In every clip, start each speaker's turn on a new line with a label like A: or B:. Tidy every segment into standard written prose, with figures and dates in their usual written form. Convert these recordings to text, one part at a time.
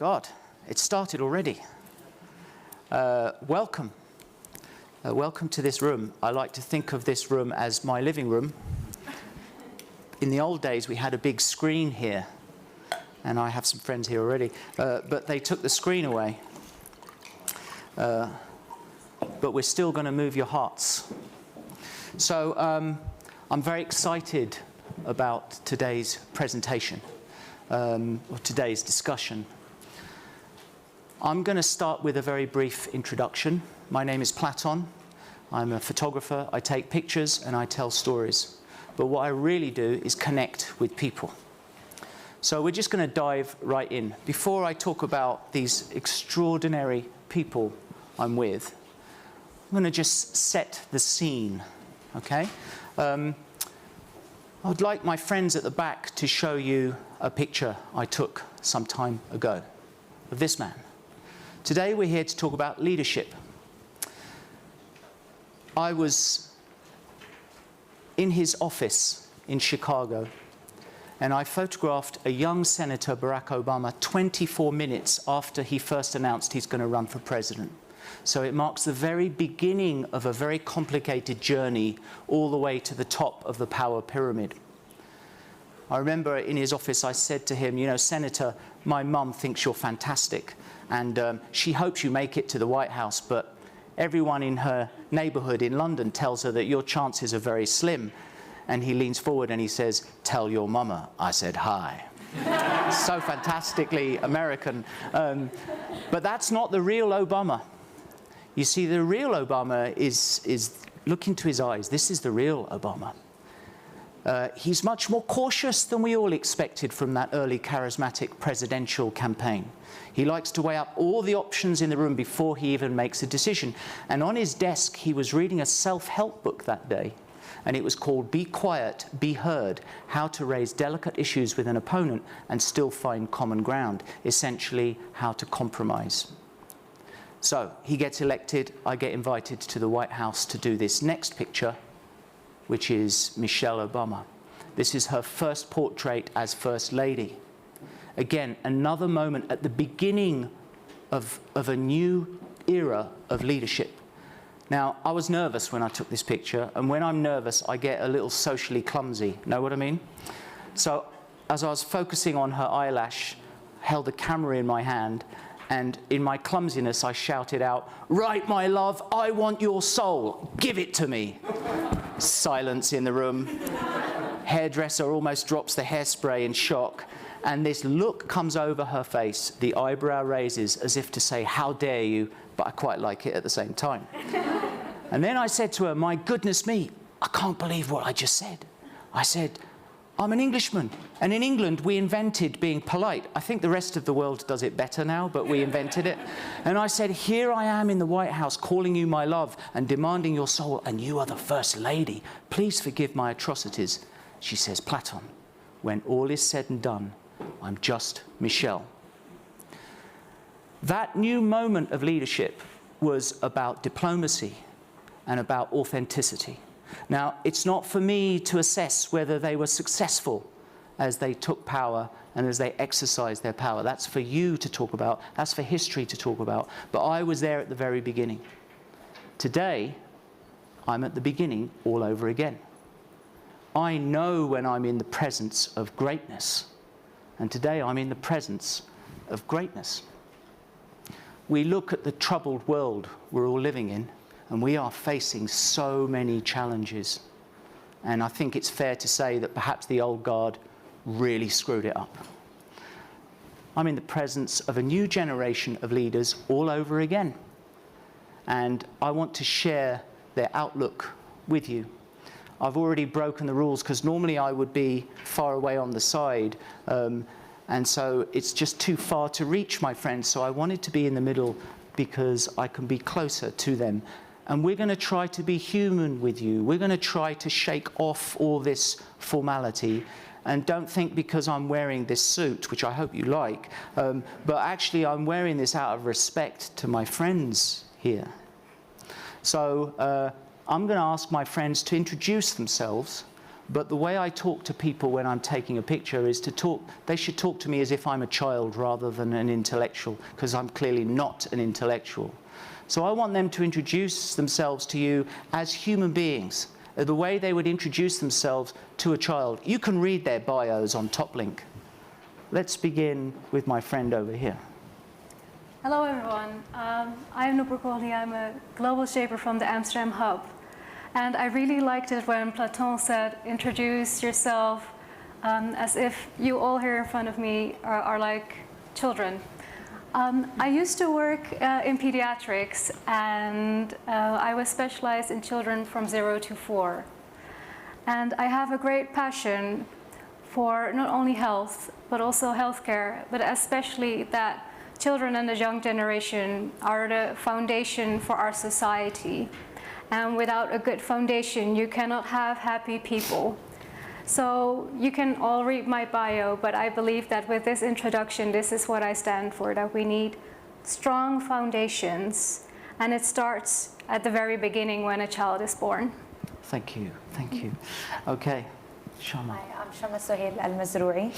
A: God, it started already. Welcome. Welcome to this room. I like to think of this room as my living room. In the old days, we had a big screen here, and I have some friends here already, but they took the screen away. But we're still going to move your hearts. So I'm very excited about today's presentation, or today's discussion. I'm going to start with a very brief introduction. My name is Platon. I'm a photographer. I take pictures and I tell stories. But what I really do is connect with people. So we're just going to dive right in. Before I talk about these extraordinary people I'm with, I'm going to just set the scene, okay? I would like my friends at the back to show you a picture I took some time ago of this man. Today we're here to talk about leadership. I was in his office in Chicago, and I photographed a young Senator, Barack Obama, 24 minutes after he first announced he's going to run for president. So it marks the very beginning of a very complicated journey all the way to the top of the power pyramid. I remember in his office I said to him, you know, Senator, my mum thinks you're fantastic, and she hopes you make it to the White House, but everyone in her neighborhood in London tells her that your chances are very slim. And he leans forward and he says, tell your mama I said hi. So fantastically American. But that's not the real Obama. You see, the real Obama is look into his eyes. This is the real Obama. He's much more cautious than we all expected from that early charismatic presidential campaign. He likes to weigh up all the options in the room before he even makes a decision. And on his desk, he was reading a self-help book that day. And it was called Be Quiet, Be Heard, How to Raise Delicate Issues with an Opponent and Still Find Common Ground. Essentially, how to compromise. So he gets elected. I get invited to the White House to do this next picture, which is Michelle Obama. This is her first portrait as First Lady. Again, another moment at the beginning of a new era of leadership. Now, I was nervous when I took this picture, and when I'm nervous, I get a little socially clumsy. Know what I mean? So, as I was focusing on her eyelash, held a camera in my hand, and in my clumsiness, I shouted out, "Right, my love, I want your soul. Give it to me." Silence in the room. Hairdresser almost drops the hairspray in shock. And this look comes over her face. The eyebrow raises as if to say, how dare you, but I quite like it at the same time. And then I said to her, my goodness me, I can't believe what I just said. I said, I'm an Englishman. And in England, we invented being polite. I think the rest of the world does it better now, but we invented it. And I said, here I am in the White House calling you my love and demanding your soul, and you are the First Lady. Please forgive my atrocities. She says, Platon, when all is said and done, I'm just Michelle. That new moment of leadership was about diplomacy and about authenticity. Now, it's not for me to assess whether they were successful as they took power and as they exercised their power. That's for you to talk about. That's for history to talk about. But I was there at the very beginning. Today, I'm at the beginning all over again. I know when I'm in the presence of greatness. And today I'm in the presence of greatness. We look at the troubled world we're all living in, and we are facing so many challenges. And I think it's fair to say that perhaps the old guard really screwed it up. I'm in the presence of a new generation of leaders all over again. And I want to share their outlook with you. I've already broken the rules because normally I would be far away on the side, and so it's just too far to reach my friends. So I wanted to be in the middle because I can be closer to them. And we're going to try to be human with you. We're going to try to shake off all this formality. And don't think because I'm wearing this suit, which I hope you like, but actually I'm wearing this out of respect to my friends here. So I'm going to ask my friends to introduce themselves But the way I talk to people when I'm taking a picture is they should talk to me as if I'm a child rather than an intellectual, because I'm clearly not an intellectual. So I want them to introduce themselves to you as human beings, the way they would introduce themselves to a child. You can read their bios on TopLink. Let's begin with my friend over here.
B: Hello everyone, I'm Nupur Kohli. I'm a global shaper from the Amsterdam hub. And I really liked it when Platon said, introduce yourself as if you all here in front of me are like children. I used to work in pediatrics, and I was specialized in children from 0 to 4. And I have a great passion for not only health, but also healthcare, but especially that children and the young generation are the foundation for our society. And without a good foundation, you cannot have happy people. So you can all read my bio, but I believe that with this introduction, this is what I stand for, that we need strong foundations. And it starts at the very beginning when a child is born.
A: Thank you, thank you. Okay, Shama.
C: Hi, I'm Shama Sohail Al-Mazroui.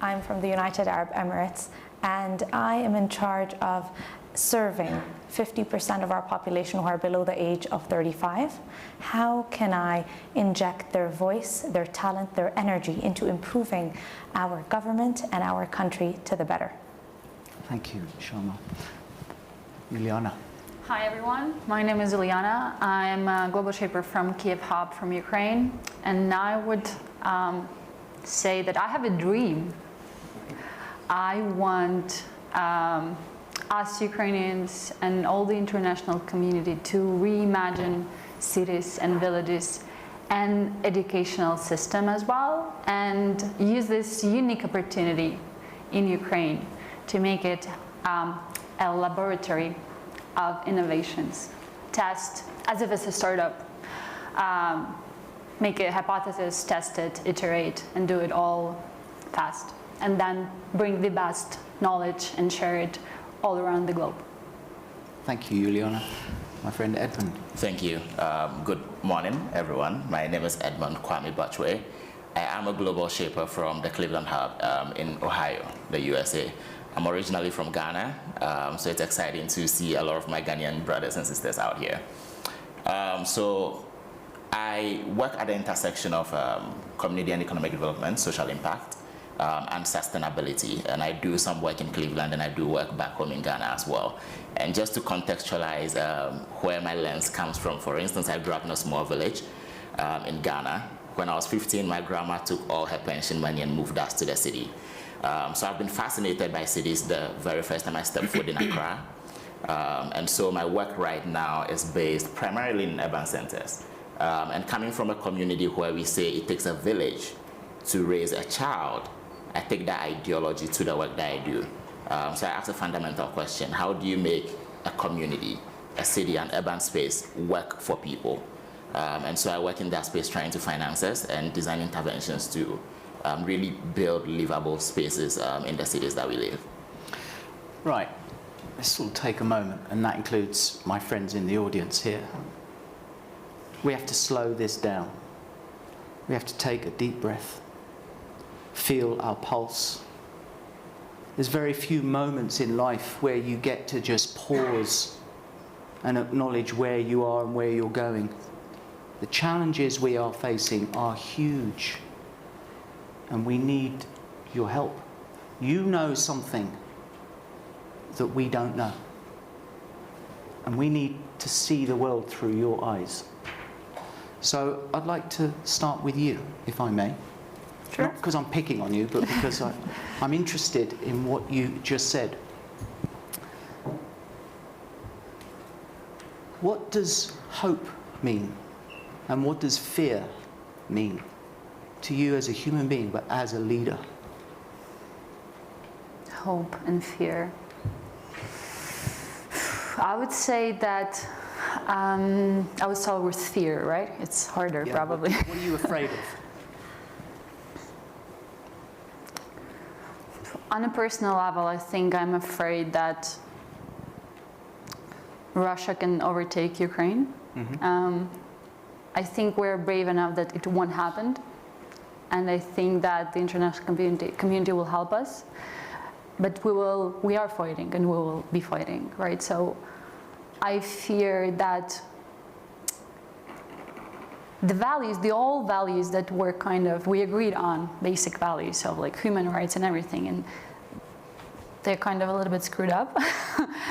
C: I'm from the United Arab Emirates, and I am in charge of serving 50% of our population who are below the age of 35. How can I inject their voice, their talent, their energy into improving our government and our country to the better?
A: Thank you, Shama. Uliana.
D: Hi everyone, my name is Uliana. I'm a global shaper from Kiev Hub from Ukraine, and I would say that I have a dream. I want us Ukrainians and all the international community to reimagine cities and villages and educational system as well, and use this unique opportunity in Ukraine to make it a laboratory of innovations. Test as if it's a startup, make a hypothesis, test it, iterate, and do it all fast, and then bring the best knowledge and share it all around the globe.
A: Thank you, Uliana. My friend Edmund.
E: Thank you. Good morning, everyone. My name is Edmund Kwame Bachwe. I am a global shaper from the Cleveland Hub in Ohio, the USA. I'm originally from Ghana, so it's exciting to see a lot of my Ghanaian brothers and sisters out here. So I work at the intersection of community and economic development, social impact, and sustainability, and I do some work in Cleveland, and I do work back home in Ghana as well. And just to contextualize where my lens comes from, for instance, I grew up in a small village in Ghana. When I was 15, my grandma took all her pension money and moved us to the city. So I've been fascinated by cities the very first time I stepped foot in Accra. And so my work right now is based primarily in urban centers. And coming from a community where we say it takes a village to raise a child, I take that ideology to the work that I do. So I ask a fundamental question: how do you make a community, a city, an urban space work for people? And so I work in that space trying to finance us and design interventions to really build livable spaces in the cities that we live.
A: Right, this will take a moment, and that includes my friends in the audience here. We have to slow this down. We have to take a deep breath. Feel our pulse. There's very few moments in life where you get to just pause and acknowledge where you are and where you're going. The challenges we are facing are huge, and we need your help. You know something that we don't know, and we need to see the world through your eyes. So I'd like to start with you, if I may.
D: Sure.
A: Not because I'm picking on you, but because I'm interested in what you just said. What does hope mean? And what does fear mean to you as a human being, but as a leader?
D: Hope and fear. I would say that I would start with fear, right? It's harder,
A: Yeah,
D: probably.
A: What are you afraid of?
D: On a personal level, I think I'm afraid that Russia can overtake Ukraine.
A: Mm-hmm.
D: I think we're brave enough that it won't happen. and I think that the international community will help us. But we are fighting, and we will be fighting, right? So I fear that the values, the old values that were we agreed on, basic values of like human rights and everything, and they're kind of a little bit screwed up.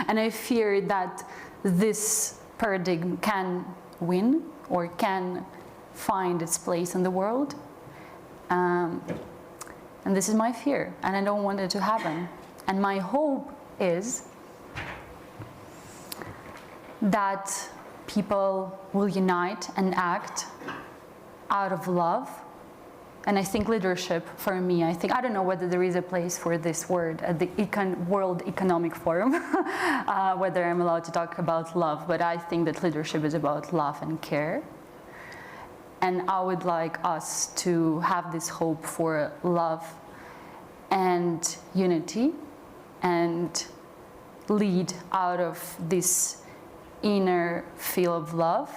D: And I fear that this paradigm can win or can find its place in the world. And this is my fear, and I don't want it to happen. And my hope is that people will unite and act out of love. And I think leadership, for me, I don't know whether there is a place for this word at the World Economic Forum, whether I'm allowed to talk about love, but I think that leadership is about love and care. And I would like us to have this hope for love and unity, and lead out of this inner feel of love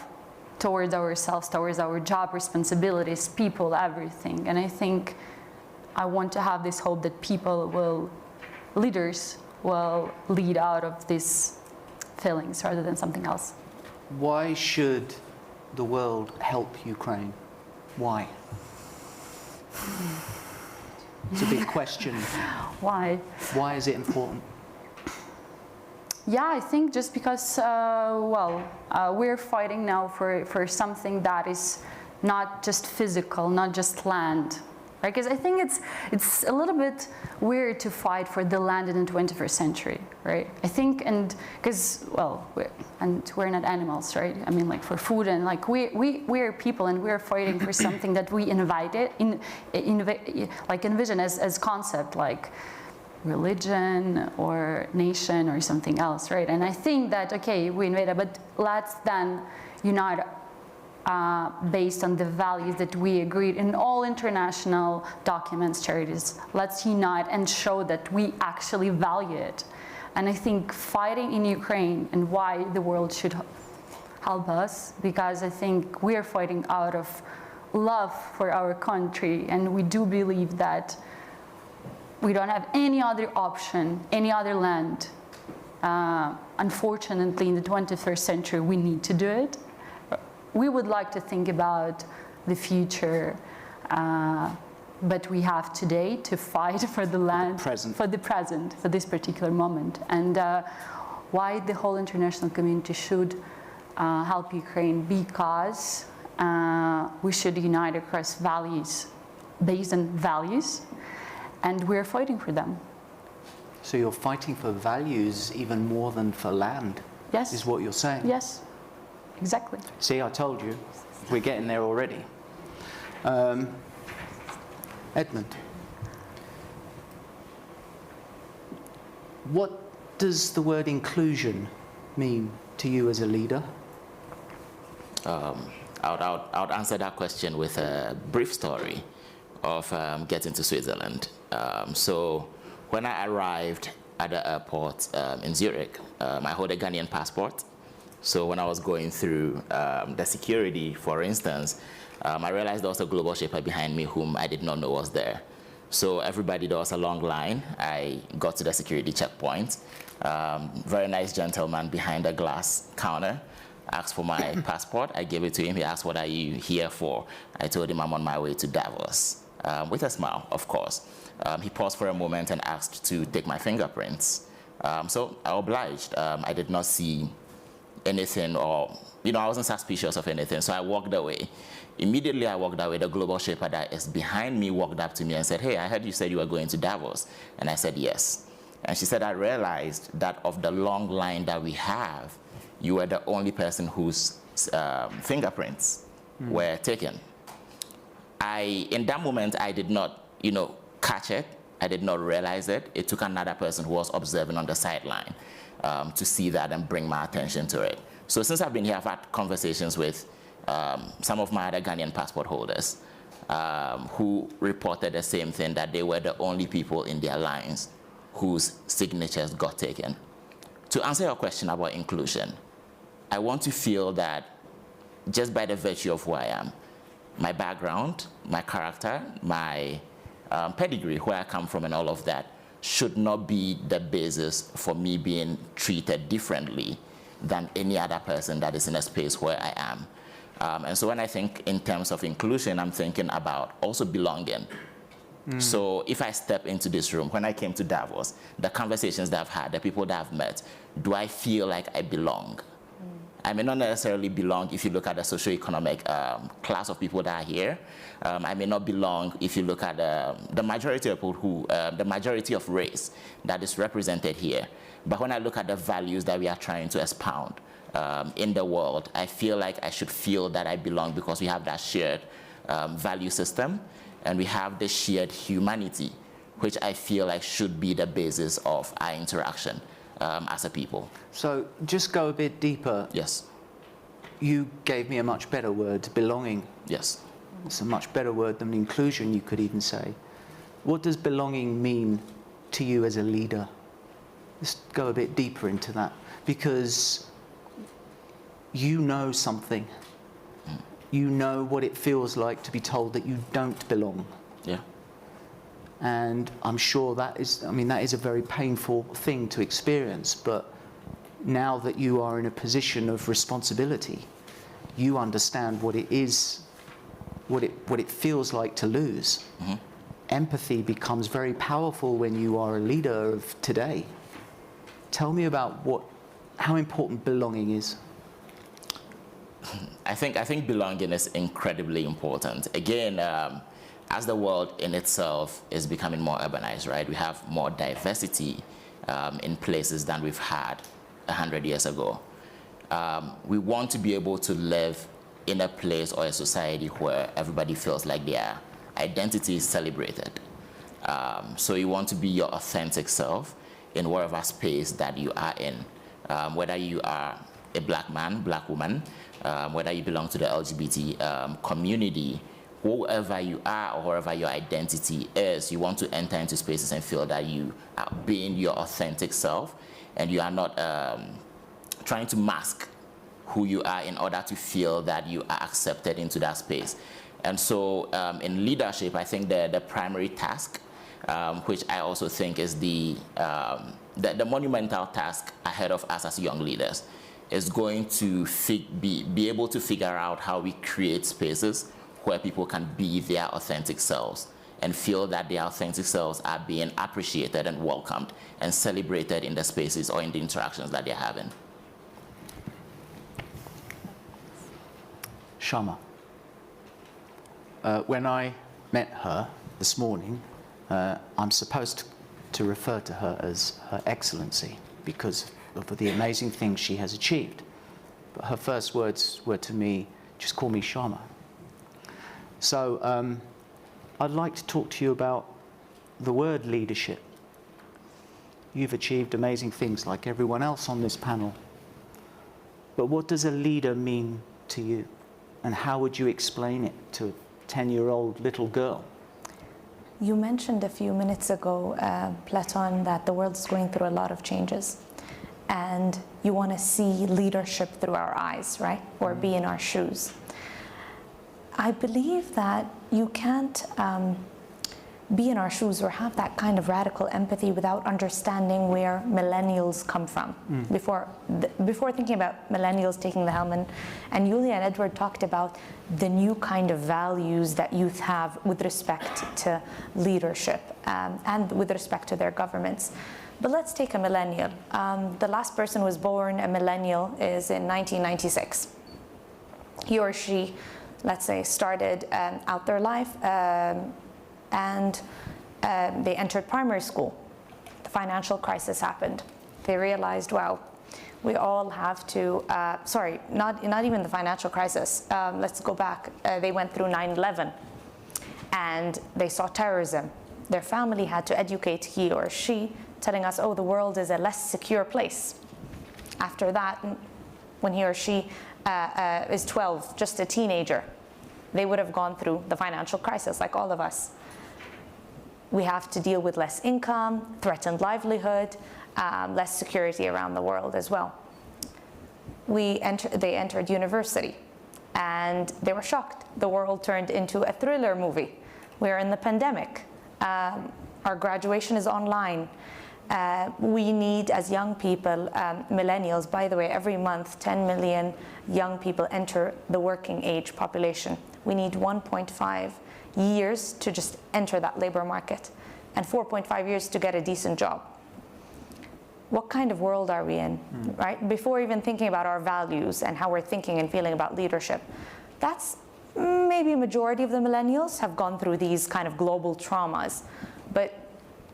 D: towards ourselves, towards our job responsibilities, people, everything. And I think I want to have this hope that leaders will lead out of these feelings rather than something else.
A: Why should the world help Ukraine? Why? It's a big question.
D: Why?
A: Why is it important?
D: Yeah, I think just because, we're fighting now for something that is not just physical, not just land. Right? Because I think it's a little bit weird to fight for the land in the 21st century, right? I think, and because, we're not animals, right? I mean, like for food, and like we're people, and we're fighting for something that we envision as concept, like religion or nation or something else, right? And I think that, okay, we invaded, but let's then unite based on the values that we agreed in all international documents, charities. Let's unite and show that we actually value it. And I think fighting in Ukraine, and why the world should help us, because I think we are fighting out of love for our country, and we do believe that we don't have any other option, any other land. Unfortunately, in the 21st century, we need to do it. We would like to think about the future, but we have today to fight for the land, for the present, for this particular moment. And why the whole international community should help Ukraine, because we should unite across values, based on values, and we're fighting for them.
A: So you're fighting for values even more than for land?
D: Yes.
A: Is what you're saying?
D: Yes. Exactly.
A: See, I told you, we're getting there already. Edmund, what does the word inclusion mean to you as a leader?
E: I would answer that question with a brief story of getting to Switzerland. So when I arrived at the airport in Zurich, I hold a Ghanaian passport. So when I was going through the security, for instance, I realized there was a global shaper behind me whom I did not know was there. So everybody, there was a long line. I got to the security checkpoint. Very nice gentleman behind a glass counter asked for my passport. I gave it to him. He asked, "What are you here for?" I told him I'm on my way to Davos, with a smile, of course. He paused for a moment and asked to take my fingerprints. So I obliged. I did not see anything, or I wasn't suspicious of anything, so I walked away. Immediately I walked away, the global shaper that is behind me walked up to me and said, "Hey, I heard you said you were going to Davos." And I said, "Yes." And she said, "I realized that of the long line that we have, you were the only person whose fingerprints were taken." In that moment, I did not, catch it. I did not realize it. It took another person who was observing on the sideline to see that and bring my attention to it. So since I've been here, I've had conversations with some of my other Ghanaian passport holders who reported the same thing, that they were the only people in their lines whose signatures got taken. To answer your question about inclusion, I want to feel that just by the virtue of who I am, my background, my character, my pedigree, where I come from and all of that, should not be the basis for me being treated differently than any other person that is in a space where I am. And so when I think in terms of inclusion, I'm thinking about also belonging. So if I step into this room, when I came to Davos, the conversations that I've had, the people that I've met, do I feel like I belong? I may not necessarily belong if you look at the socioeconomic class of people that are here. I may not belong if you look at the majority of people who, the majority of race that is represented here. But when I look at the values that we are trying to expound in the world, I feel like I should feel that I belong because we have that shared value system and we have the shared humanity, which I feel like should be the basis of our interaction as a people.
A: So just go a bit deeper.
E: Yes.
A: You gave me a much better word, belonging.
E: Yes.
A: It's a much better word than inclusion, you could even say. What does belonging mean to you as a leader? Let's go a bit deeper into that, because you know something. You know what it feels like to be told that you don't belong.
E: Yeah.
A: And I'm sure that is, I mean, that is a very painful thing to experience, but now that you are in a position of responsibility, you understand what it is, what it feels like to lose. Empathy becomes very powerful when you are a leader of today. Tell me about how important belonging is.
E: I think belonging is incredibly important. Again, as the world in itself is becoming more urbanized, right? We have more diversity in places than we've had 100 years ago. We want to be able to live in a place or a society where everybody feels like their identity is celebrated. So you want to be your authentic self in whatever space that you are in, whether you are a black man, black woman, whether you belong to the LGBT community, whoever you are or wherever your identity is, you want to enter into spaces and feel that you are being your authentic self and you are not trying to mask who you are in order to feel that you are accepted into that space. And so in leadership, I think the primary task, which I also think is the monumental task ahead of us as young leaders, is going to be able to figure out how we create spaces where people can be their authentic selves and feel that their authentic selves are being appreciated and welcomed and celebrated in the spaces or in the interactions that they're having.
A: Shama, when I met her this morning, I'm supposed to refer to her as Her Excellency because of the amazing things she has achieved. But her first words were to me, just call me Shama. So I'd like to talk to you about the word leadership. You've achieved amazing things like everyone else on this panel. But what does a leader mean to you? And how would you explain it to a 10-year-old little girl?
C: You mentioned a few minutes ago, Platon, that the world is going through a lot of changes. And you want to see leadership through our eyes, right? Or be in our shoes. I believe that you can't be in our shoes or have that kind of radical empathy without understanding where millennials come from. Before thinking about millennials taking the helm, and Uliana and Edward talked about the new kind of values that youth have with respect to leadership and with respect to their governments. But let's take a millennial. The last person who was born a millennial is in 1996. He or she, let's say, started out their life and they entered primary school. The financial crisis happened. They realized, wow, we all have to, sorry, not even the financial crisis. Let's go back. They went through 9/11 and they saw terrorism. Their family had to educate he or she, telling us, oh, the world is a less secure place. After that, when he or she is 12, just a teenager, they would have gone through the financial crisis like all of us. We have to deal with less income, threatened livelihood, less security around the world as well. They entered university. and they were shocked. The world turned into a thriller movie. We're in the pandemic. Our graduation is online. We need, as young people, millennials, by the way, every month 10 million young people enter the working age population. We need 1.5 years to just enter that labor market and 4.5 years to get a decent job. What kind of world are we in, right? Before even thinking about our values and how we're thinking and feeling about leadership, that's maybe a majority of the millennials have gone through these kind of global traumas. But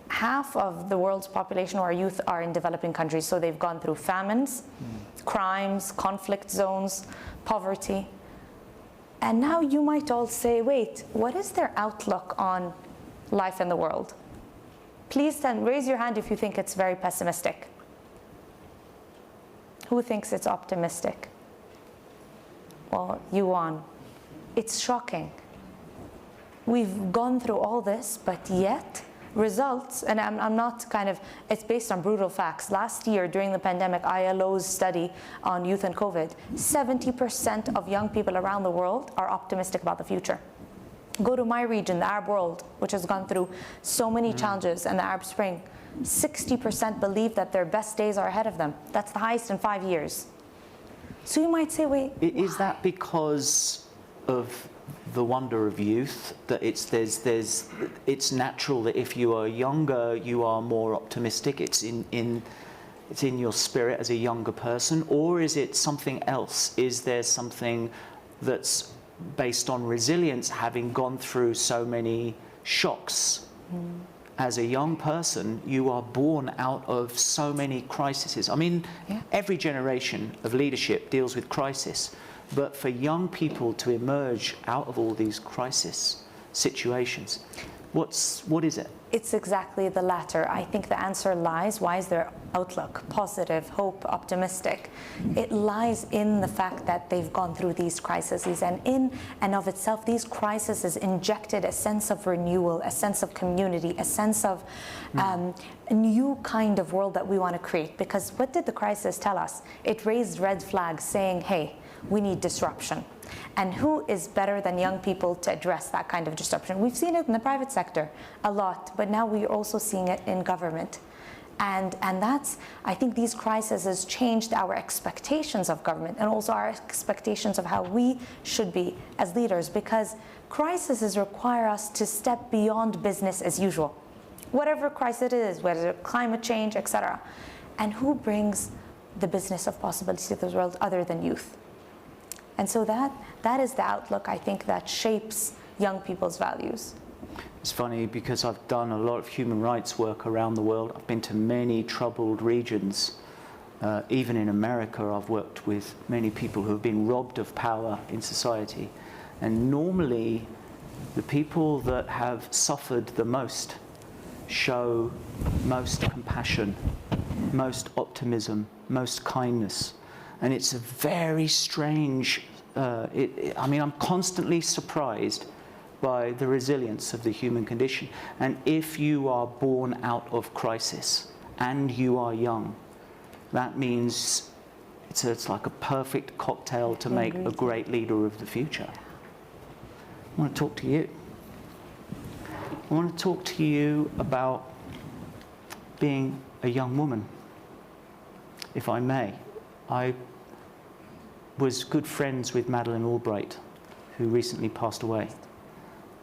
C: half of the world's population, or our youth, are in developing countries. So they've gone through famines, crimes, conflict zones, poverty. And now you might all say, wait, what is their outlook on life in the world? Please raise your hand if you think it's very pessimistic. Who thinks it's optimistic? Well, you won. It's shocking. We've gone through all this, but yet results, and I'm not kind of, it's based on brutal facts. Last year during the pandemic, ILO's study on youth and COVID, 70% of young people around the world are optimistic about the future. Go to my region, the Arab world, which has gone through so many challenges, and the Arab Spring, 60% believe that their best days are ahead of them. That's the highest in 5 years. So you might say, wait,
A: Is
C: why?
A: that because of the wonder of youth, that it's natural that if you are younger, you are more optimistic? It's in your spirit as a younger person, or is it something else? Is there something that's based on resilience, having gone through so many shocks? As a young person, you are born out of so many crises. I mean, every generation of leadership deals with crisis. But for young people to emerge out of all these crisis situations, what is it?
C: It's exactly the latter. I think the answer lies, why is their outlook positive, hope, optimistic? It lies in the fact that they've gone through these crises, and in and of itself, these crises injected a sense of renewal, a sense of community, a sense of a new kind of world that we want to create. Because what did the crisis tell us? It raised red flags saying, hey, we need disruption. And who is better than young people to address that kind of disruption? We've seen it in the private sector a lot, but now we're also seeing it in government. And that's, I think these crises has changed our expectations of government and also our expectations of how we should be as leaders, because crises require us to step beyond business as usual. Whatever crisis it is, whether it's climate change, etc. And who brings the business of possibility to the world other than youth? And so that is the outlook, I think, that shapes young people's values.
A: It's funny because I've done a lot of human rights work around the world. I've been to many troubled regions. Even in America, I've worked with many people who have been robbed of power in society. And normally, the people that have suffered the most show most compassion, most optimism, most kindness. And it's a very strange, I mean, I'm constantly surprised by the resilience of the human condition. And if you are born out of crisis and you are young, that means it's like a perfect cocktail to make a great leader of the future. I want to talk to you. I want to talk to you about being a young woman, if I may. I was good friends with Madeleine Albright, who recently passed away.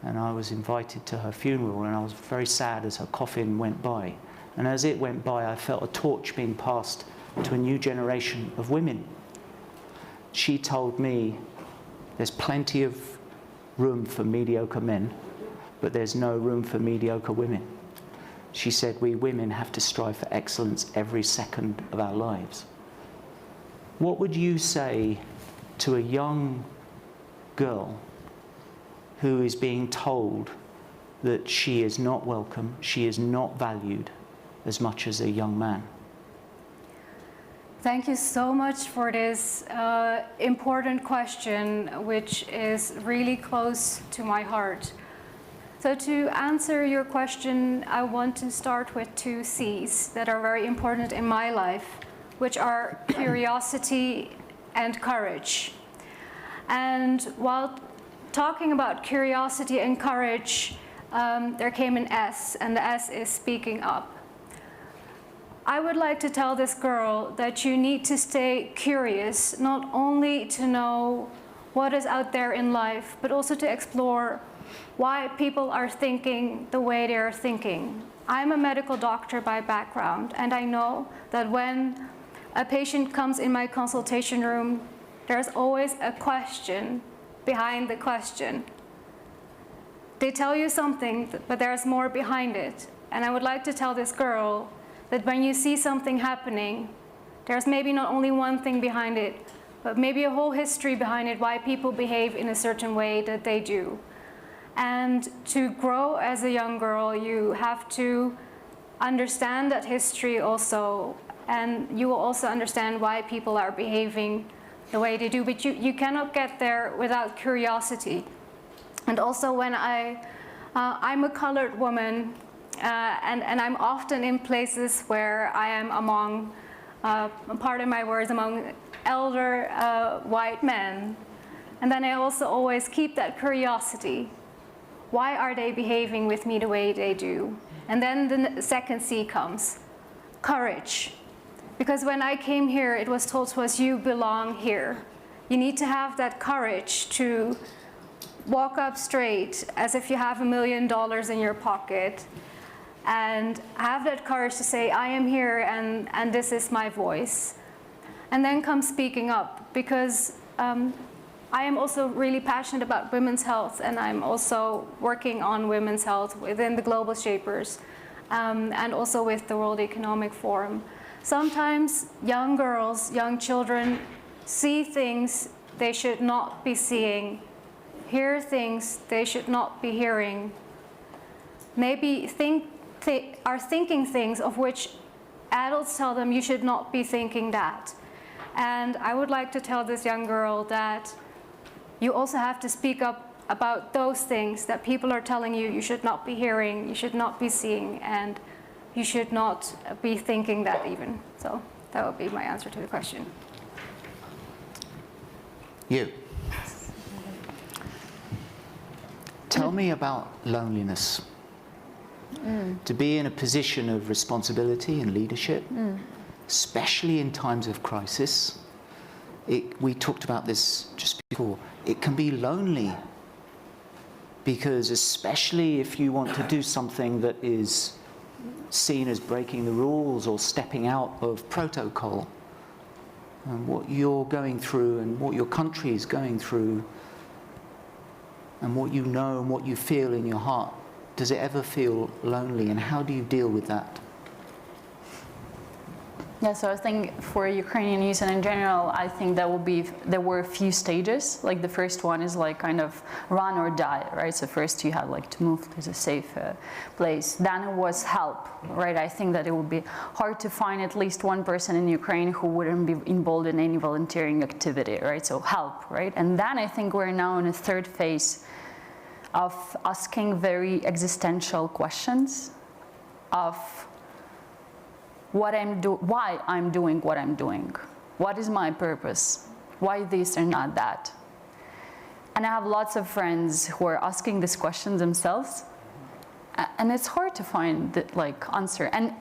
A: And I was invited to her funeral, and I was very sad as her coffin went by. And as it went by, I felt a torch being passed to a new generation of women. She told me, there's plenty of room for mediocre men, but there's no room for mediocre women. She said, we women have to strive for excellence every second of our lives. What would you say to a young girl who is being told that she is not welcome, she is not valued as much as a young man?
B: Thank you so much for this important question, which is really close to my heart. So to answer your question, I want to start with 2 C's that are very important in my life, which are curiosity and courage. And while talking about curiosity and courage, there came an S, and the S is speaking up. I would like to tell this girl that you need to stay curious, not only to know what is out there in life, but also to explore why people are thinking the way they are thinking. I'm a medical doctor by background, and I know that when a patient comes in my consultation room, there's always a question behind the question. They tell you something, but there's more behind it. And I would like to tell this girl that when you see something happening, there's maybe not only one thing behind it, but maybe a whole history behind it, why people behave in a certain way that they do. And to grow as a young girl, you have to understand that history also, and you will also understand why people are behaving the way they do, but you cannot get there without curiosity. And also when I'm a colored woman, and I'm often in places where I am among, pardon my words, among elder white men. And then I also always keep that curiosity. Why are they behaving with me the way they do? And then the second C comes, courage. Because when I came here, it was told to us, you belong here. You need to have that courage to walk up straight as if you have $1 million in your pocket, and have that courage to say, I am here and this is my voice. And then comes speaking up, because I am also really passionate about women's health, and I'm also working on women's health within the Global Shapers, and also with the World Economic Forum. Sometimes young girls, young children see things they should not be seeing, hear things they should not be hearing, maybe are thinking things of which adults tell them you should not be thinking that. And I would like to tell this young girl that you also have to speak up about those things that people are telling you you should not be hearing, you should not be seeing, and you should not be thinking that even. So that would be my answer to the question.
A: You. Tell me about loneliness. To be in a position of responsibility and leadership, especially in times of crisis. We talked about this just before. It can be lonely, because especially if you want to do something that is seen as breaking the rules or stepping out of protocol, and what you're going through and what your country is going through and what you know and what you feel in your heart, does it ever feel lonely, and how do you deal with that?
D: Yeah, so I think for Ukrainian youth and in general, I think there were a few stages. Like the first one is like kind of run or die, right? So first you had like to move to a safe place. Then it was help, right? I think that it would be hard to find at least one person in Ukraine who wouldn't be involved in any volunteering activity, right? So help, right? And then I think we're now in a third phase of asking very existential questions of why I'm doing what I'm doing. What is my purpose? Why this and not that? And I have lots of friends who are asking these questions themselves, and it's hard to find the answer. And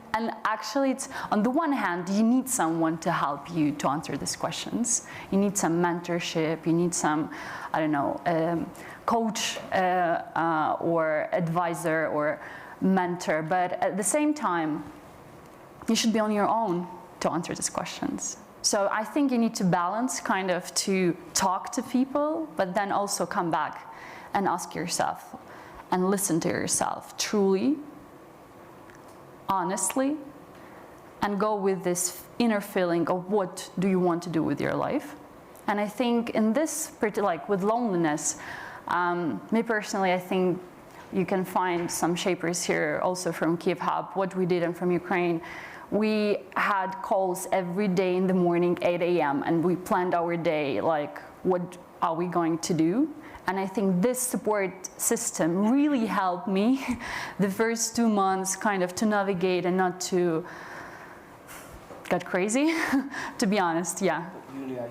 D: actually, it's on the one hand, you need someone to help you to answer these questions. You need some mentorship. You need some, I don't know, coach or advisor or mentor. But at the same time, you should be on your own to answer these questions. So I think you need to balance kind of to talk to people, but then also come back and ask yourself and listen to yourself truly, honestly, and go with this inner feeling of what do you want to do with your life. And I think in this, with loneliness, me personally, I think you can find some shapers here also from Kiev Hub, what we did, and from Ukraine. We had calls every day in the morning, 8 a.m., and we planned our day, like, what are we going to do? And I think this support system really helped me the first 2 months kind of to navigate and not to get crazy, to be honest, yeah.
A: Julia,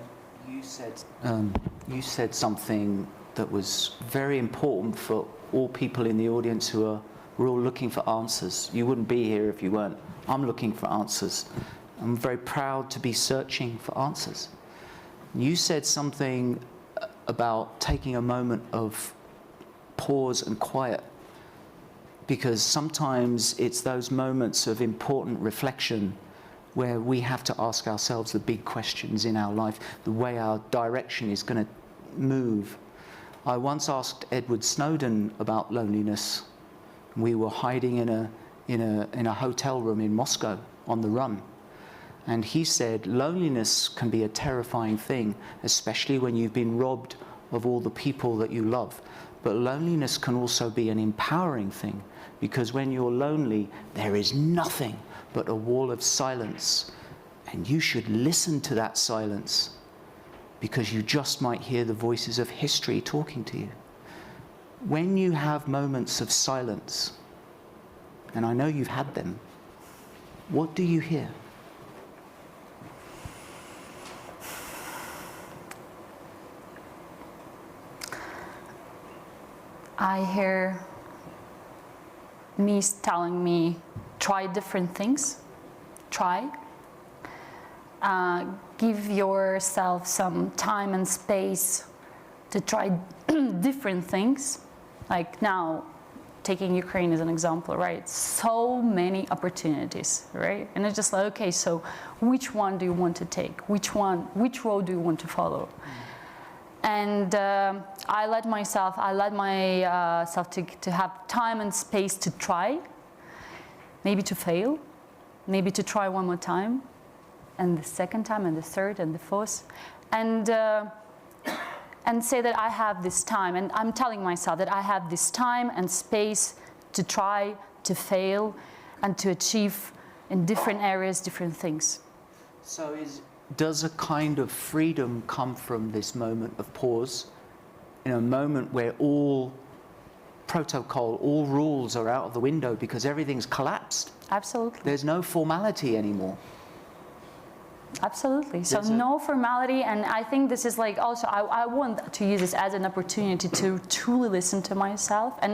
A: You said something that was very important for all people in the audience who we're all looking for answers. You wouldn't be here if you weren't. I'm looking for answers. I'm very proud to be searching for answers. You said something about taking a moment of pause and quiet, because sometimes it's those moments of important reflection where we have to ask ourselves the big questions in our life, the way our direction is going to move. I once asked Edward Snowden about loneliness. We were hiding in a hotel room in Moscow on the run. And he said, loneliness can be a terrifying thing, especially when you've been robbed of all the people that you love. But loneliness can also be an empowering thing, because when you're lonely, there is nothing but a wall of silence. And you should listen to that silence, because you just might hear the voices of history talking to you. When you have moments of silence, and I know you've had them, what do you hear?
D: I hear me telling me, try different things, try. Give yourself some time and space to try different things. Like now, taking Ukraine as an example, right? So many opportunities, right? And it's just like, okay, so which one do you want to take? Which road do you want to follow? And I let myself to have time and space to try, maybe to fail, maybe to try one more time, and the second time, and the third, and the fourth, and say that I have this time, and I'm telling myself that I have this time and space to try, to fail, and to achieve in different areas, different things.
A: So does a kind of freedom come from this moment of pause, in a moment where all protocol, all rules are out of the window because everything's collapsed?
D: Absolutely.
A: There's no formality anymore.
D: Absolutely. So no formality, and I think this is like also, I want to use this as an opportunity to truly listen to myself. And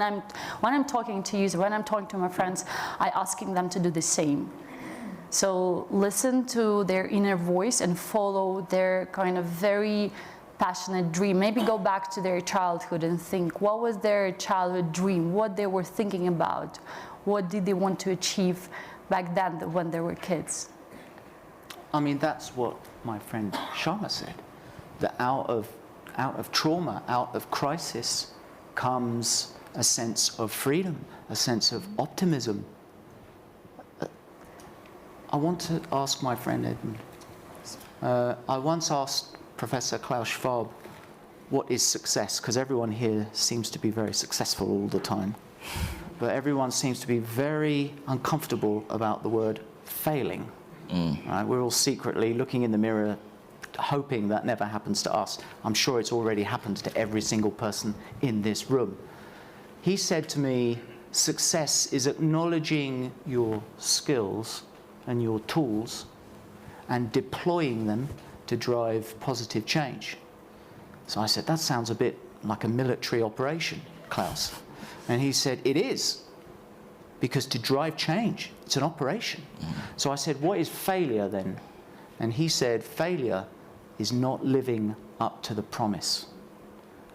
D: when I'm talking to you, when I'm talking to my friends, I'm asking them to do the same. So listen to their inner voice and follow their kind of very passionate dream. Maybe go back to their childhood and think, what was their childhood dream? What they were thinking about? What did they want to achieve back then when they were kids?
A: I mean, that's what my friend Sharma said, that out of trauma, out of crisis, comes a sense of freedom, a sense of optimism. I want to ask my friend Edmund. I once asked Professor Klaus Schwab, what is success? Because everyone here seems to be very successful all the time. But everyone seems to be very uncomfortable about the word failing. Right? We're all secretly looking in the mirror, hoping that never happens to us. I'm sure it's already happened to every single person in this room. He said to me, success is acknowledging your skills and your tools and deploying them to drive positive change. So I said, that sounds a bit like a military operation, Klaus. And he said, it is, because to drive change, it's an operation. So I said, what is failure then? And he said, failure is not living up to the promise.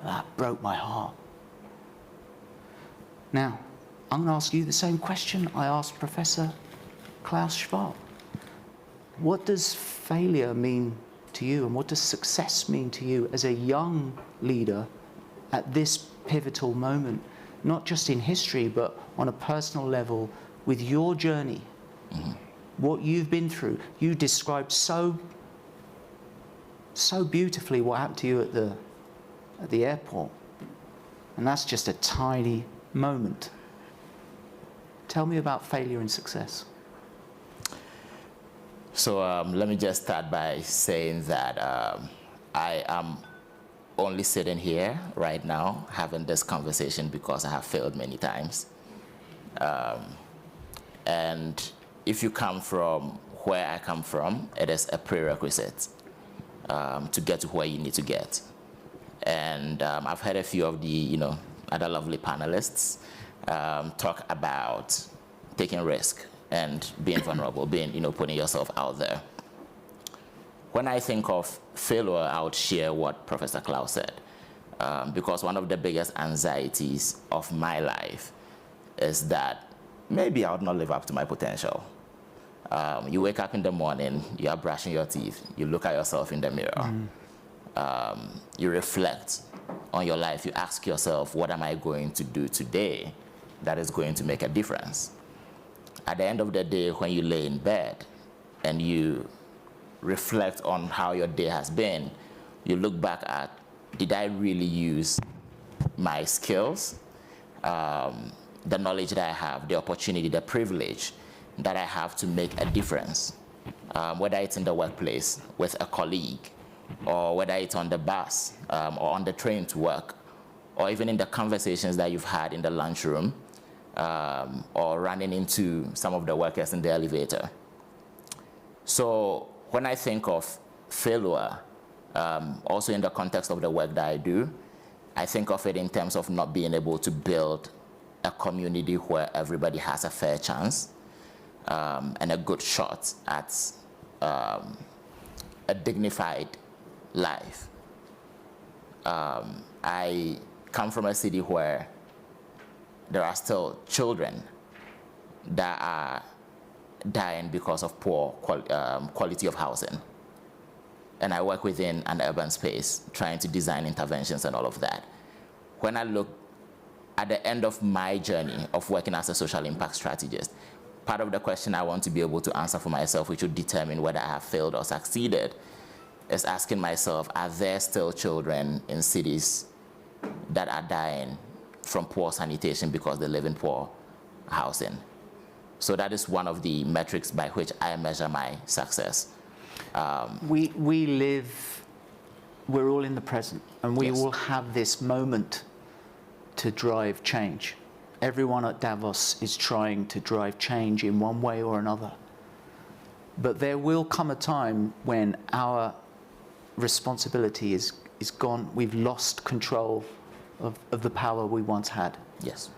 A: That broke my heart. Now, I'm going to ask you the same question I asked Professor Klaus Schwab. What does failure mean to you, and what does success mean to you as a young leader at this pivotal moment, not just in history, but on a personal level with your journey, what you've been through? You described so beautifully what happened to you at the airport, and that's just a tiny moment. Tell me about failure and success.
E: So let me just start by saying that I am only sitting here right now having this conversation because I have failed many times. And if you come from where I come from, it is a prerequisite. to get to where you need to get. And I've heard a few of the other lovely panelists talk about taking risk and being vulnerable, putting yourself out there. When I think of failure, I would share what Professor Klaus said, because one of the biggest anxieties of my life is that maybe I would not live up to my potential. You wake up in the morning, you are brushing your teeth, you look at yourself in the mirror, you reflect on your life, you ask yourself, what am I going to do today that is going to make a difference? At the end of the day, when you lay in bed and you reflect on how your day has been, you look back at, did I really use my skills, the knowledge that I have, the opportunity, the privilege that I have to make a difference, whether it's in the workplace with a colleague, or whether it's on the bus or on the train to work, or even in the conversations that you've had in the lunchroom, or running into some of the workers in the elevator. So when I think of failure, also in the context of the work that I do, I think of it in terms of not being able to build a community where everybody has a fair chance and a good shot at a dignified life. I come from a city where there are still children that are dying because of poor quality of housing. And I work within an urban space, trying to design interventions and all of that. When I look at the end of my journey of working as a social impact strategist, part of the question I want to be able to answer for myself, which would determine whether I have failed or succeeded, is asking myself, are there still children in cities that are dying from poor sanitation because they live in poor housing? So that is one of the metrics by which I measure my success.
A: We're all in the present, and we
E: Yes.
A: all have this moment to drive change. Everyone at Davos is trying to drive change in one way or another. But there will come a time when our responsibility is gone. We've lost control of the power we once had.
E: Yes.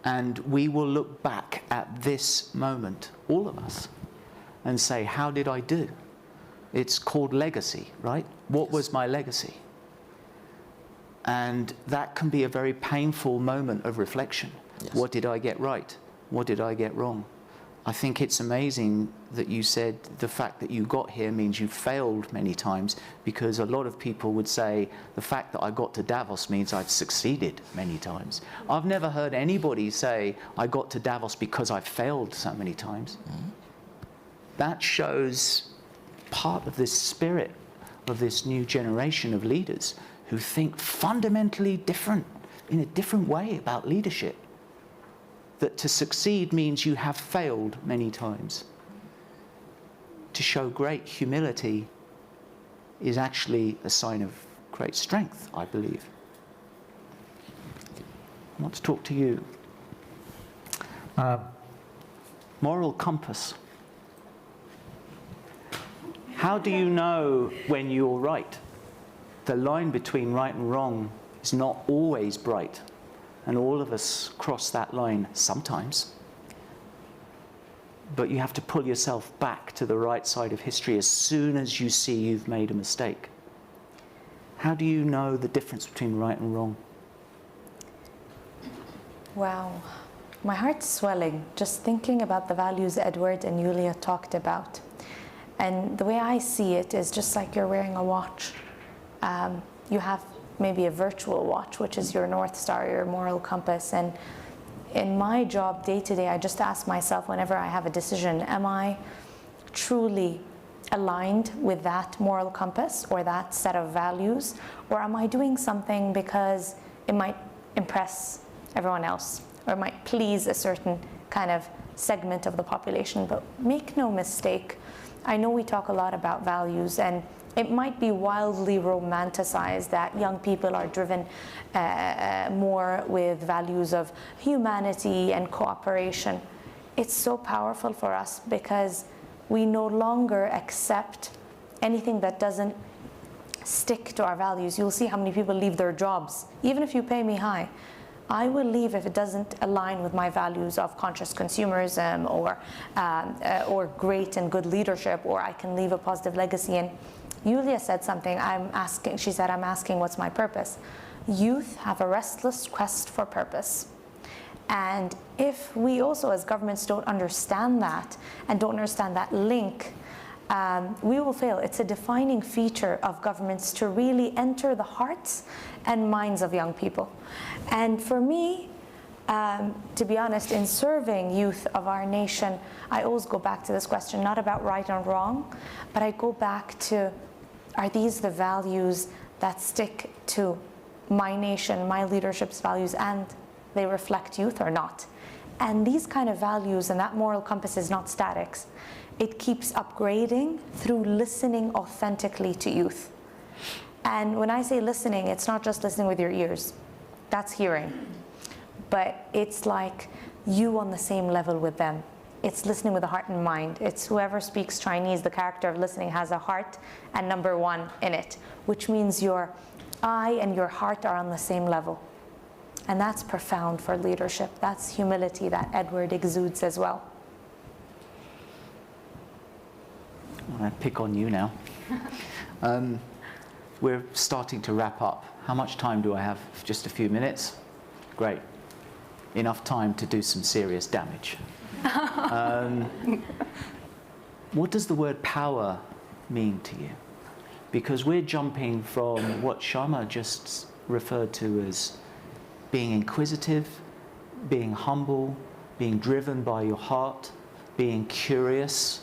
A: And we will look back at this moment, all of us, and say, how did I do? It's called legacy, right? What
E: Yes.
A: was my legacy? And that can be a very painful moment of reflection.
E: Yes.
A: What did I get right? What did I get wrong? I think it's amazing that you said the fact that you got here means you failed many times, because a lot of people would say the fact that I got to Davos means I've succeeded many times. I've never heard anybody say I got to Davos because I failed so many times. That shows part of this spirit of this new generation of leaders who think fundamentally different, in a different way about leadership. That to succeed means you have failed many times. To show great humility is actually a sign of great strength, I believe. I want to talk to you. Moral compass. How do you know when you're right? The line between right and wrong is not always bright. And all of us cross that line sometimes. But you have to pull yourself back to the right side of history as soon as you see you've made a mistake. How do you know the difference between right and wrong?
C: Wow, my heart's swelling just thinking about the values Edward and Julia talked about. And the way I see it is just like you're wearing a watch. You have maybe a virtual watch, which is your North Star, your moral compass. And in my job day to day, I just ask myself whenever I have a decision, am I truly aligned with that moral compass or that set of values? Or am I doing something because it might impress everyone else or it might please a certain kind of segment of the population? But make no mistake, I know we talk a lot about values, and it might be wildly romanticized that young people are driven more with values of humanity and cooperation. It's so powerful for us because we no longer accept anything that doesn't stick to our values. You'll see how many people leave their jobs. Even if you pay me high, I will leave if it doesn't align with my values of conscious consumerism or great and good leadership, or I can leave a positive legacy. And Yulia said something, she said, I'm asking what's my purpose? Youth have a restless quest for purpose. And if we also as governments don't understand that and don't understand that link, we will fail. It's a defining feature of governments to really enter the hearts and minds of young people. And for me, to be honest, in serving youth of our nation, I always go back to this question, not about right and wrong, but I go back to, are these the values that stick to my nation, my leadership's values, and they reflect youth or not? And these kind of values and that moral compass is not static. It keeps upgrading through listening authentically to youth. And when I say listening, it's not just listening with your ears. That's hearing. But it's like you on the same level with them. It's listening with the heart and mind. It's whoever speaks Chinese, the character of listening has a heart and number 1 in it, which means your eye and your heart are on the same level. And that's profound for leadership. That's humility that Edward exudes as well.
A: I'm going to pick on you now. We're starting to wrap up. How much time do I have? Just a few minutes? Great. Enough time to do some serious damage. What does the word power mean to you? Because we're jumping from what Sharma just referred to as being inquisitive, being humble, being driven by your heart, being curious.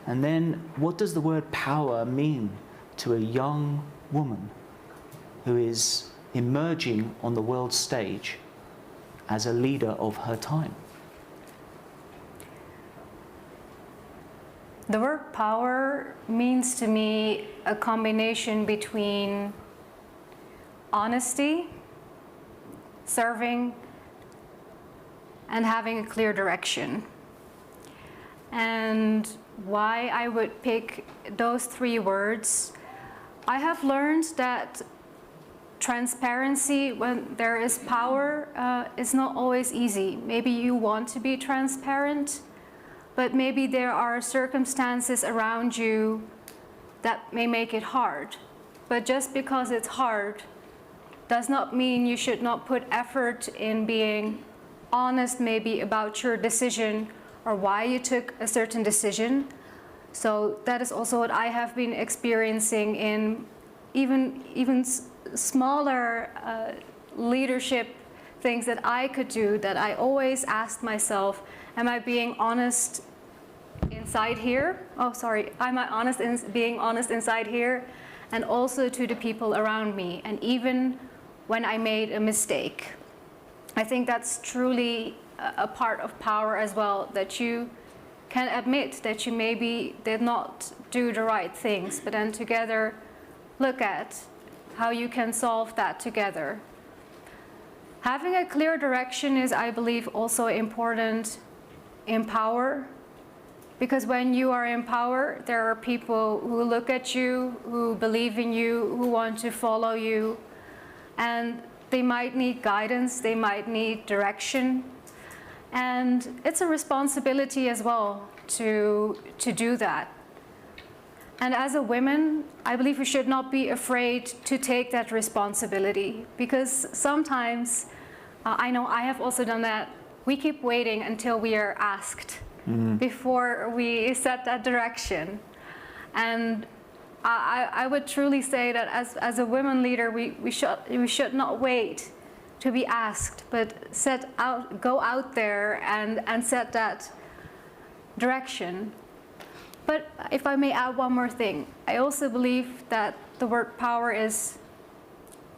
A: And then what does the word power mean to a young woman who is emerging on the world stage as a leader of her time?
B: The word power means to me a combination between honesty, serving, and having a clear direction. And why I would pick those 3 words, I have learned that transparency, when there is power, is not always easy. Maybe you want to be transparent, but maybe there are circumstances around you that may make it hard. But just because it's hard does not mean you should not put effort in being honest maybe about your decision or why you took a certain decision. So that is also what I have been experiencing in even smaller leadership things that I could do, that I always asked myself, am I being honest inside here? Oh, sorry, am I honest in being honest inside here? And also to the people around me, and even when I made a mistake. I think that's truly a part of power as well, that you can admit that you maybe did not do the right things, but then together look at how you can solve that together. Having a clear direction is, I believe, also important in power, because when you are in power, there are people who look at you, who believe in you, who want to follow you, and they might need guidance, they might need direction. And it's a responsibility as well to do that. And as a woman, I believe we should not be afraid to take that responsibility, because sometimes, I know I have also done that, we keep waiting until we are asked before we set that direction. And I would truly say that as a women leader, we should not wait to be asked, but go out there and set that direction. But if I may add one more thing, I also believe that the word power is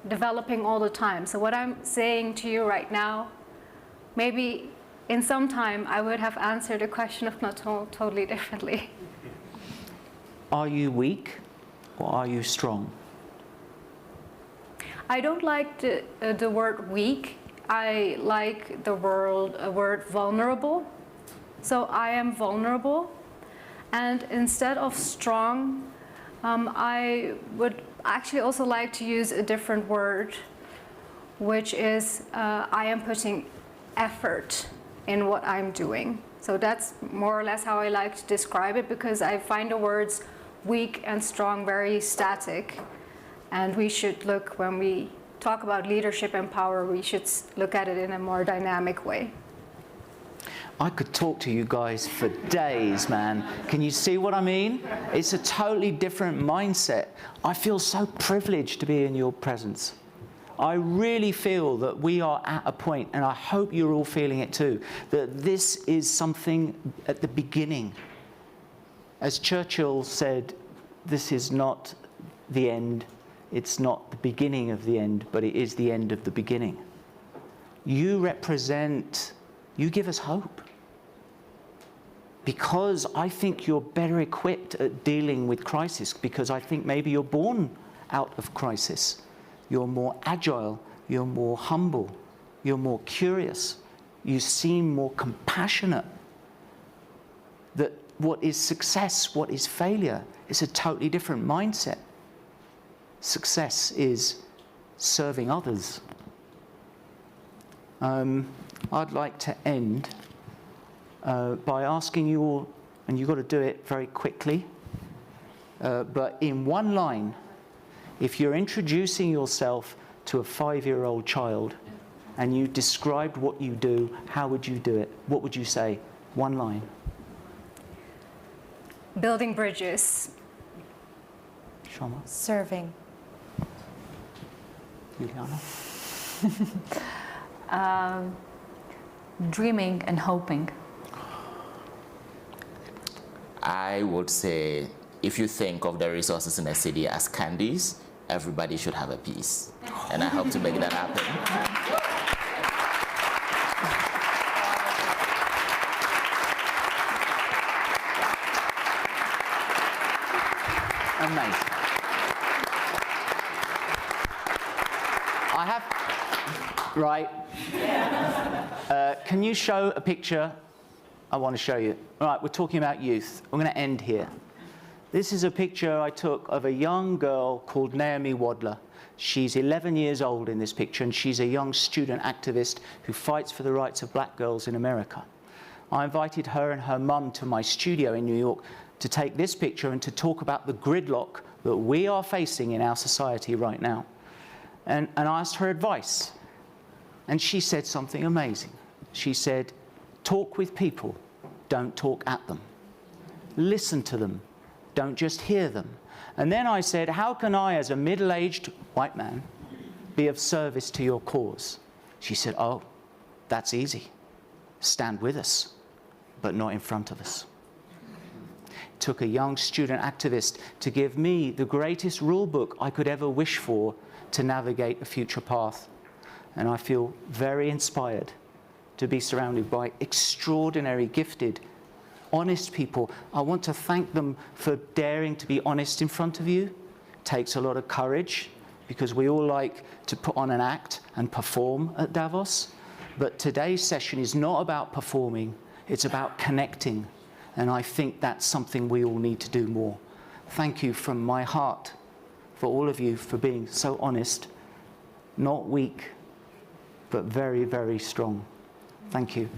B: developing all the time. So what I'm saying to you right now, maybe in some time I would have answered the question of Platon totally differently.
A: Are you weak or are you strong?
B: I don't like the word weak. I like the word vulnerable. So I am vulnerable. And instead of strong, I would actually also like to use a different word, which is I am putting effort in what I'm doing. So that's more or less how I like to describe it, because I find the words weak and strong very static. And we should look, when we talk about leadership and power, we should look at it in a more dynamic way.
A: I could talk to you guys for days, man. Can you see what I mean? It's a totally different mindset. I feel so privileged to be in your presence. I really feel that we are at a point, and I hope you're all feeling it too, that this is something at the beginning. As Churchill said, this is not the end. It's not the beginning of the end, but it is the end of the beginning. You represent, you give us hope. Because I think you're better equipped at dealing with crisis, because I think maybe you're born out of crisis. You're more agile, you're more humble, you're more curious, you seem more compassionate. That what is success, what is failure, is a totally different mindset. Success is serving others. I'd like to end by asking you all, and you've got to do it very quickly, but in one line, if you're introducing yourself to a 5-year-old child and you described what you do, how would you do it? What would you say? One line.
B: Building bridges.
A: Shama?
C: Serving.
A: Uliana?
D: Dreaming and hoping.
E: I would say, if you think of the resources in a city as candies, everybody should have a piece. And I hope to make that happen.
A: Amazing. I have, right. Can you show a picture? I want to show you. All right, we're talking about youth. I'm going to end here. This is a picture I took of a young girl called Naomi Wadler. She's 11 years old in this picture, and she's a young student activist who fights for the rights of black girls in America. I invited her and her mum to my studio in New York to take this picture and to talk about the gridlock that we are facing in our society right now. And I asked her advice. And she said something amazing. She said, talk with people, don't talk at them. Listen to them, don't just hear them. And then I said, how can I, as a middle-aged white man, be of service to your cause? She said, oh, that's easy. Stand with us, but not in front of us. It took a young student activist to give me the greatest rule book I could ever wish for to navigate a future path. And I feel very inspired to be surrounded by extraordinary, gifted, honest people. I want to thank them for daring to be honest in front of you. It takes a lot of courage, because we all like to put on an act and perform at Davos. But today's session is not about performing, it's about connecting. And I think that's something we all need to do more. Thank you from my heart for all of you for being so honest, not weak, but very, very strong. Thank you.